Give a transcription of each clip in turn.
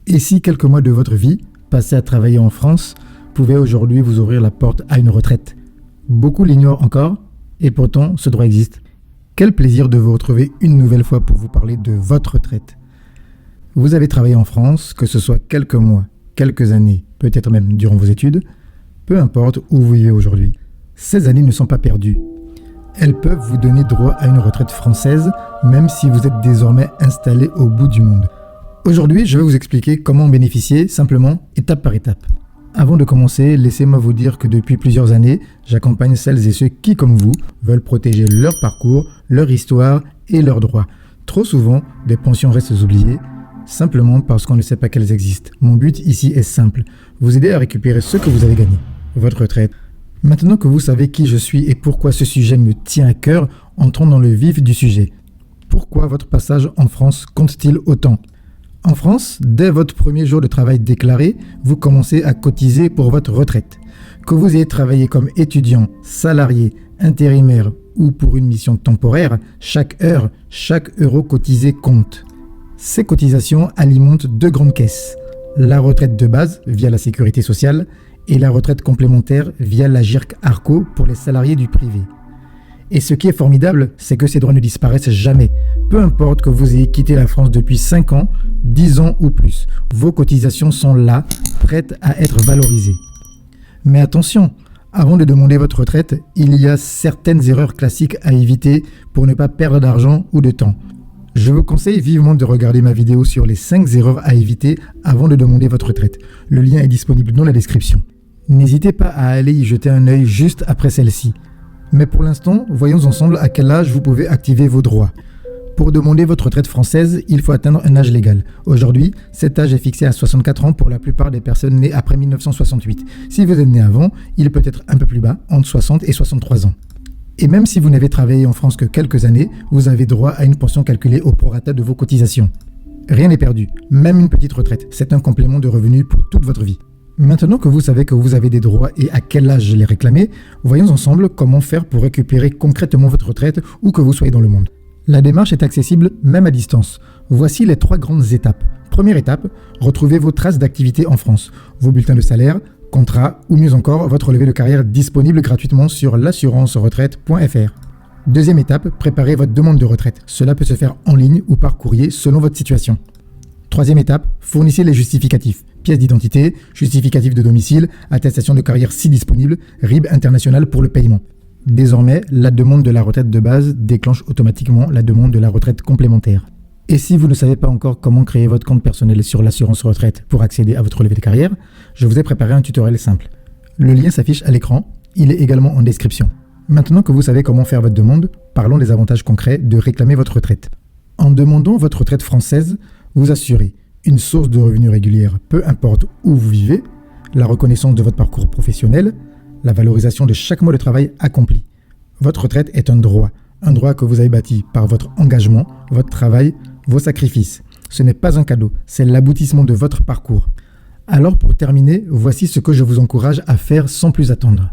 Et si quelques mois de votre vie, passés à travailler en France, pouvaient aujourd'hui vous ouvrir la porte à une retraite? Beaucoup l'ignorent encore, et pourtant ce droit existe. Quel plaisir de vous retrouver une nouvelle fois pour vous parler de votre retraite. Vous avez travaillé en France, que ce soit quelques mois, quelques années, peut-être même durant vos études, peu importe où vous vivez aujourd'hui. Ces années ne sont pas perdues. Elles peuvent vous donner droit à une retraite française, même si vous êtes désormais installé au bout du monde. Aujourd'hui, je vais vous expliquer comment en bénéficier, simplement, étape par étape. Avant de commencer, laissez-moi vous dire que depuis plusieurs années, j'accompagne celles et ceux qui, comme vous, veulent protéger leur parcours, leur histoire et leurs droits. Trop souvent, des pensions restent oubliées, simplement parce qu'on ne sait pas qu'elles existent. Mon but ici est simple, vous aider à récupérer ce que vous avez gagné, votre retraite. Maintenant que vous savez qui je suis et pourquoi ce sujet me tient à cœur, entrons dans le vif du sujet. Pourquoi votre passage en France compte-t-il autant ? En France, dès votre premier jour de travail déclaré, vous commencez à cotiser pour votre retraite. Que vous ayez travaillé comme étudiant, salarié, intérimaire ou pour une mission temporaire, chaque heure, chaque euro cotisé compte. Ces cotisations alimentent deux grandes caisses. La retraite de base via la sécurité sociale et la retraite complémentaire via la GIRC-ARCO pour les salariés du privé. Et ce qui est formidable, c'est que ces droits ne disparaissent jamais. Peu importe que vous ayez quitté la France depuis 5 ans, 10 ans ou plus, vos cotisations sont là, prêtes à être valorisées. Mais attention, avant de demander votre retraite, il y a certaines erreurs classiques à éviter pour ne pas perdre d'argent ou de temps. Je vous conseille vivement de regarder ma vidéo sur les 5 erreurs à éviter avant de demander votre retraite. Le lien est disponible dans la description. N'hésitez pas à aller y jeter un œil juste après celle-ci. Mais pour l'instant, voyons ensemble à quel âge vous pouvez activer vos droits. Pour demander votre retraite française, il faut atteindre un âge légal. Aujourd'hui, cet âge est fixé à 64 ans pour la plupart des personnes nées après 1968. Si vous êtes né avant, il peut être un peu plus bas, entre 60 et 63 ans. Et même si vous n'avez travaillé en France que quelques années, vous avez droit à une pension calculée au prorata de vos cotisations. Rien n'est perdu, même une petite retraite, c'est un complément de revenu pour toute votre vie. Maintenant que vous savez que vous avez des droits et à quel âge les réclamer, voyons ensemble comment faire pour récupérer concrètement votre retraite où que vous soyez dans le monde. La démarche est accessible même à distance. Voici les 3 grandes étapes. Première étape, retrouvez vos traces d'activité en France, vos bulletins de salaire, contrat ou mieux encore votre relevé de carrière disponible gratuitement sur l'assurance-retraite.fr. Deuxième étape, préparez votre demande de retraite. Cela peut se faire en ligne ou par courrier selon votre situation. Troisième étape, fournissez les justificatifs. Pièce d'identité, justificatif de domicile, attestation de carrière si disponible, RIB international pour le paiement. Désormais, la demande de la retraite de base déclenche automatiquement la demande de la retraite complémentaire. Et si vous ne savez pas encore comment créer votre compte personnel sur l'assurance retraite pour accéder à votre relevé de carrière, je vous ai préparé un tutoriel simple. Le lien s'affiche à l'écran, il est également en description. Maintenant que vous savez comment faire votre demande, parlons des avantages concrets de réclamer votre retraite. En demandant votre retraite française, vous assurez une source de revenus régulière, peu importe où vous vivez, la reconnaissance de votre parcours professionnel, la valorisation de chaque mois de travail accompli. Votre retraite est un droit que vous avez bâti par votre engagement, votre travail, vos sacrifices. Ce n'est pas un cadeau, c'est l'aboutissement de votre parcours. Alors pour terminer, voici ce que je vous encourage à faire sans plus attendre.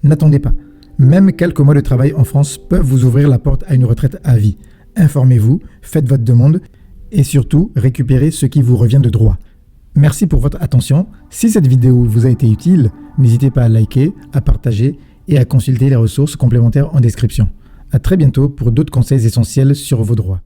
N'attendez pas. Même quelques mois de travail en France peuvent vous ouvrir la porte à une retraite à vie. Informez-vous, faites votre demande et surtout récupérez ce qui vous revient de droit. Merci pour votre attention. Si cette vidéo vous a été utile, n'hésitez pas à liker, à partager et à consulter les ressources complémentaires en description. À très bientôt pour d'autres conseils essentiels sur vos droits.